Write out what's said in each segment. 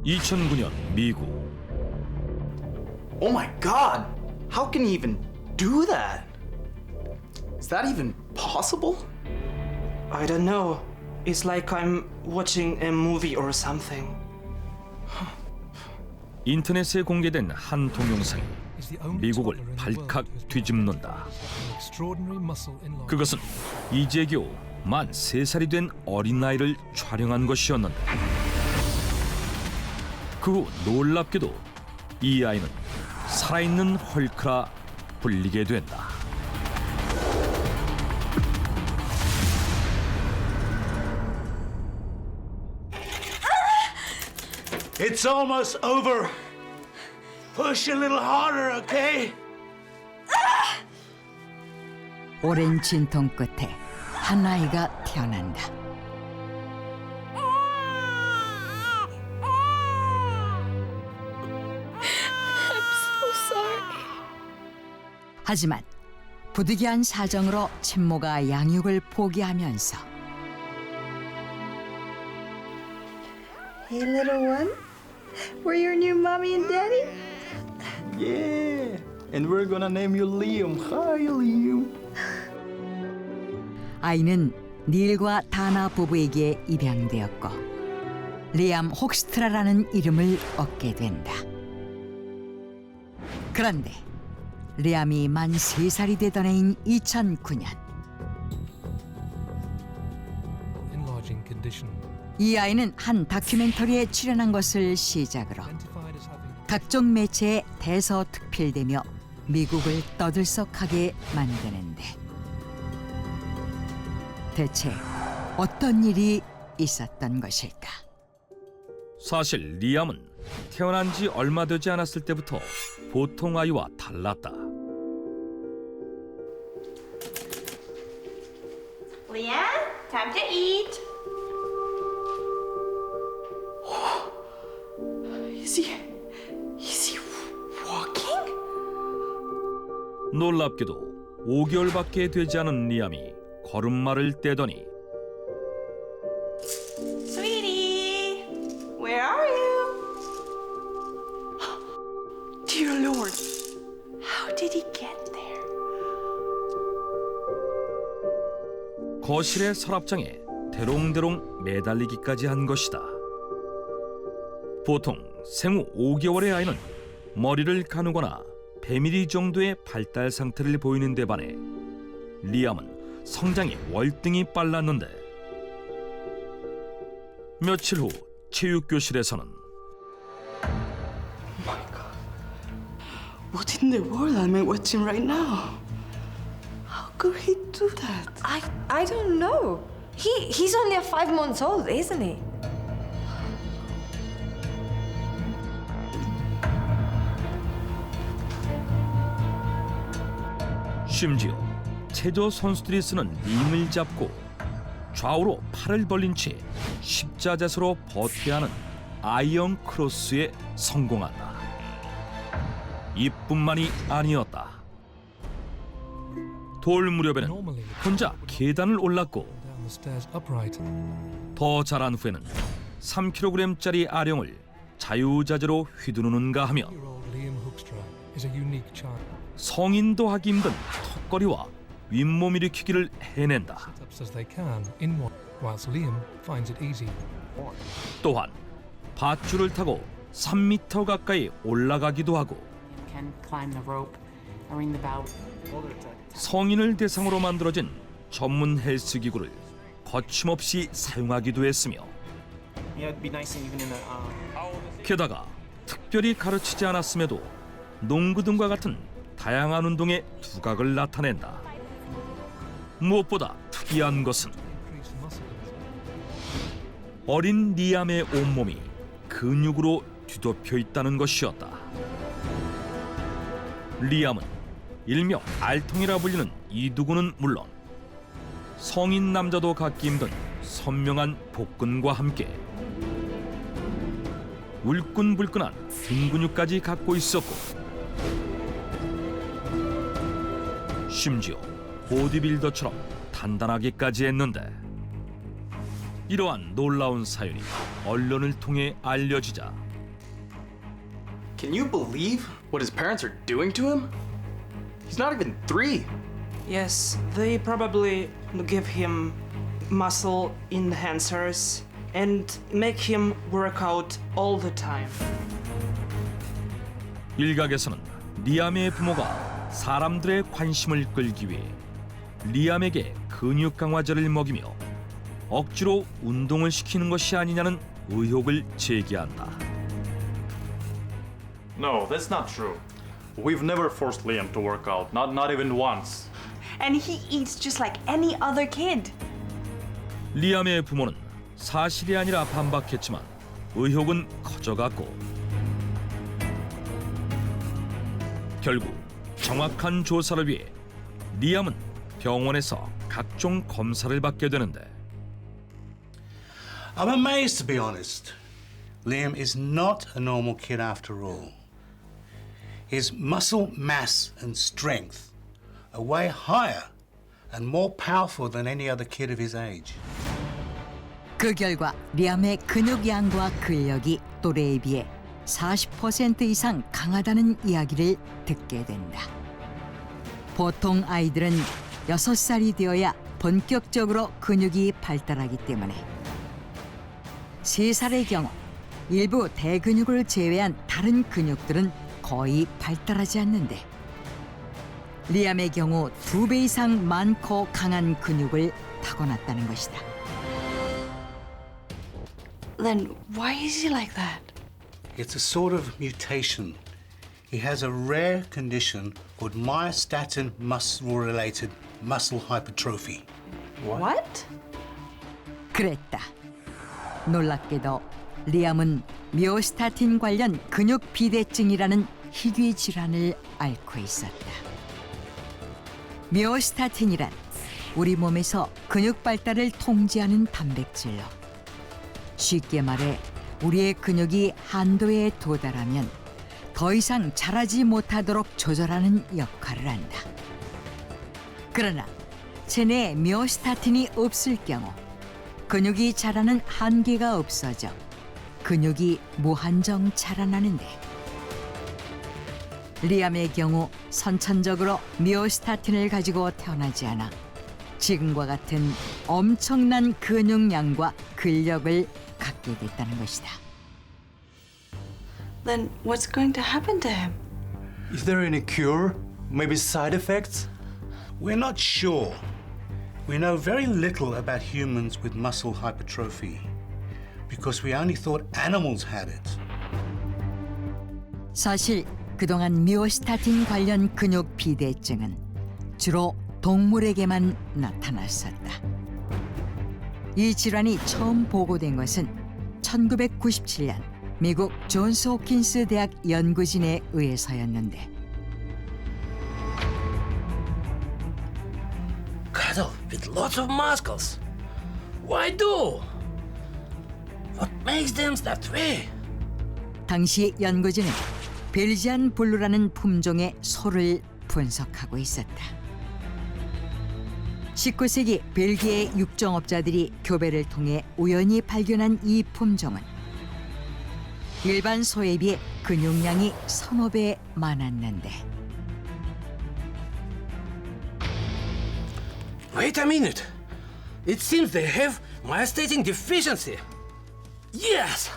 2009년 미국. Oh my God! How can he even do that? Is that even possible? I don't know. It's like I'm watching a movie or something. 인터넷에 공개된 한 동영상이 미국을 발칵 뒤집는다. 그것은 이제 겨우 만 3살이 된 어린아이를 촬영한 것이었는데, 그 후 놀랍게도 이 아이는 살아있는 헐크라 불리게 된다. It's almost over. Push a little harder, okay? 오랜 진통 끝에 한 아이가 태어난다. 하지만 부득이한 사정으로 친모가 양육을 포기하면서 Hey, little one. We're your new mommy and daddy. Yeah! And we're gonna name you Liam. Hi, Liam. 아이는 닐과 다나 부부에게 입양되었고 리암 혹스트라라는 이름을 얻게 된다. 그런데 리암이 만 3살이 되던 해인 2009년, 이 아이는 한 다큐멘터리에 출연한 것을 시작으로 각종 매체에 대서특필되며 미국을 떠들썩하게 만드는데, 대체 어떤 일이 있었던 것일까? 사실 리암은 태어난 지 얼마 되지 않았을 때부터 보통 아이와 달랐다. Liam, time to eat. Is he walking? 놀랍게도 5개월밖에 되지 않은 리암이 걸음마를 떼더니 Sweetie, where are you? Dear Lord, how did he get there? 거실의 서랍장에 대롱대롱 매달리기까지 한 것이다. 보통 생후 5개월의 아이는 머리를 가누거나 배밀이 정도의 발달 상태를 보이는 데 반해 리암은 성장이 월등히 빨랐는데, 며칠 후 체육교실에서는 What in the world am I watching right now? How could he do that? I don't know. He's only 5 months old, isn't he? 심지어 체조 선수들이 쓰는 링을 잡고 좌우로 팔을 벌린 채 십자자세로 버텨야 하는 아이언 크로스에 성공한다. 이뿐만이 아니었다. 돌 무렵에는 혼자 계단을 올랐고, 더 자란 후에는 3kg짜리 아령을 자유자재로 휘두르는가 하며 성인도 하기 힘든 턱걸이와 윗몸 일으키기를 해낸다. 또한 밧줄을 타고 3m 가까이 올라가기도 하고, 성인을 대상으로 만들어진 전문 헬스 기구를 거침없이 사용하기도 했으며, 게다가 특별히 가르치지 않았음에도 농구 등과 같은 다양한 운동의 두각을 나타낸다. 무엇보다 특이한 것은 어린 리암의 온몸이 근육으로 뒤덮여 있다는 것이었다. 리암은 일명 알통이라 불리는 이 두구는 물론 성인 남자도 갖기 힘든 선명한 복근과 함께 울끈불끈한 등 근육까지 갖고 있었고, 심지어 보디빌더처럼 단단하기까지 했는데, 이러한 놀라운 사연이 언론을 통해 알려지자 Can you believe what his parents are doing to him? He's not even 3. Yes, they probably give him muscle enhancers and make him work out all the time. 일각에서는 리암의 부모가 사람들의 관심을 끌기 위해 리암에게 근육 강화제를 먹이며 억지로 운동을 시키는 것이 아니냐는 의혹을 제기한다. No, that's not true. We've never forced Liam to work out, not even once. And he eats just like any other kid. 리암의 부모는 사실이 아니라 반박했지만 의혹은 커져갔고 결국 정확한 조사를 위해 리암은 병원에서 각종 검사를 받게 되는데 I'm amazed, to be honest. Liam is not a normal kid after all. His muscle mass and strength are way higher and more powerful than any other kid of his age. 그 결과 리암의 근육 양과 근력이 또래에 비해 40% 이상 강하다는 이야기를 듣게 된다. 보통 아이들은 6살이 되어야 본격적으로 근육이 발달하기 때문에 3살의 경우 일부 대근육을 제외한 다른 근육들은 거의 발달하지 않는데 리암의 경우 2배 이상 많고 강한 근육을 타고났다는 것이다. Then why is he like that? It's a sort of mutation. He has a rare condition called myostatin muscle-related muscle hypertrophy. What? 그랬다. 놀랍게도 리암은 미오스타틴 관련 근육 비대증이라는 희귀 질환을 앓고 있었다. 미오스타틴이란 우리 몸에서 근육 발달을 통제하는 단백질로 쉽게 말해 우리의 근육이 한도에 도달하면 더 이상 자라지 못하도록 조절하는 역할을 한다. 그러나 체내에 미오스타틴이 없을 경우 근육이 자라는 한계가 없어져 근육이 무한정 자라나는데 리암의 경우 선천적으로 미오스타틴을 가지고 태어나지 않아 지금과 같은 엄청난 근육량과 근력을 갖게 됐다는 것이다. Then what's going to happen to him? Is there any cure? Maybe side effects? We're not sure. We know very little about humans with muscle hypertrophy because we only thought animals had it. 사실 그동안 미오스타틴 관련 근육 비대증은 주로 동물에게만 나타났었다. 이 질환이 처음 보고된 것은 1997년 미국 존스 홉킨스 대학 연구진에 의해서였는데 Cattle with lots of muscles. Why do? What makes them that way? 당시 연구진은 벨지안 블루라는 품종의 소를 분석하고 있었다. 19세기 벨기에 육정업자들이 교배를 통해 우연히 발견한 이 품종은 일반 소에 비해 근육량이 1,5배 많았는데 Wait a minute. It seems they have myostatin deficiency. Yes,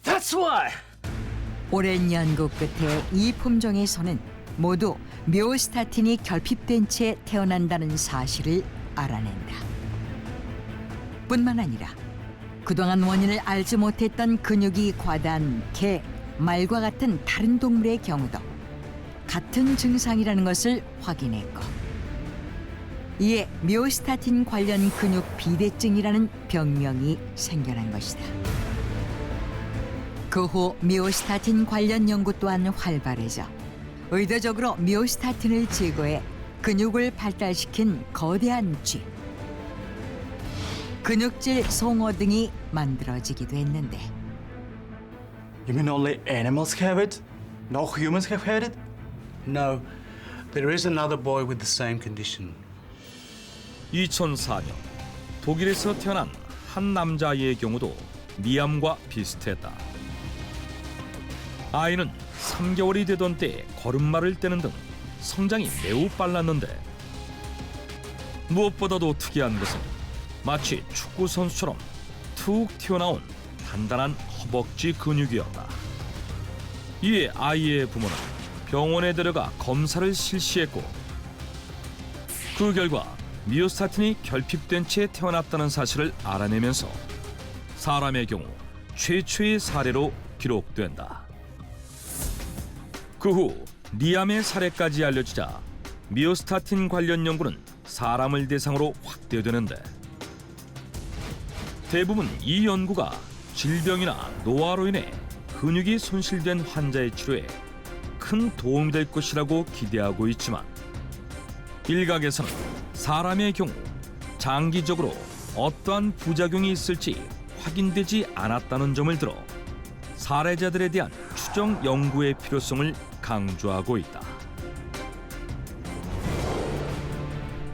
that's why. 오랜 연구 끝에 이 품종의 소는 모두 미오스타틴이 결핍된 채 태어난다는 사실을 알아낸다. 뿐만 아니라 그동안 원인을 알지 못했던 근육이 과다한 개, 말과 같은 다른 동물의 경우도 같은 증상이라는 것을 확인했고 이에 미오스타틴 관련 근육 비대증이라는 병명이 생겨난 것이다. 그 후 미오스타틴 관련 연구 또한 활발해져 의도적으로 미오스타틴을 제거해 근육을 발달시킨 거대한 쥐, 근육질 송어 등이 만들어지기도 했는데 You mean only animals have it? No humans have had it? No, there is another boy with the same condition. 2004년 독일에서 태어난 한 남자아이의 경우도 리암과 비슷했다. 아이는 3개월이 되던 때에 걸음마를 떼는 등 성장이 매우 빨랐는데 무엇보다도 특이한 것은 마치 축구 선수처럼 툭 튀어나온 단단한 허벅지 근육이었다. 이에 아이의 부모는 병원에 데려가 검사를 실시했고 그 결과 미오스타틴이 결핍된 채 태어났다는 사실을 알아내면서 사람의 경우 최초의 사례로 기록된다. 그 후 리암의 사례까지 알려지자 미오스타틴 관련 연구는 사람을 대상으로 확대되는데 대부분 이 연구가 질병이나 노화로 인해 근육이 손실된 환자의 치료에 큰 도움이 될 것이라고 기대하고 있지만 일각에서는 사람의 경우 장기적으로 어떠한 부작용이 있을지 확인되지 않았다는 점을 들어 사례자들에 대한 추정 연구의 필요성을 강조하고 있다.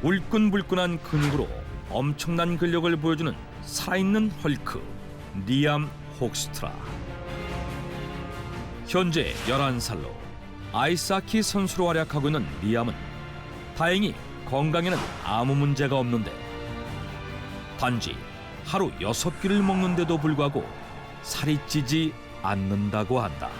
울끈불끈한 근육으로 엄청난 근력을 보여주는 살아있는 헐크 리암 혹스트라. 현재 11살로 아이스하키 선수로 활약하고 있는 리암은 다행히 건강에는 아무 문제가 없는데 단지 하루 6끼를 먹는데도 불구하고 살이 찌지 않는다고 한다.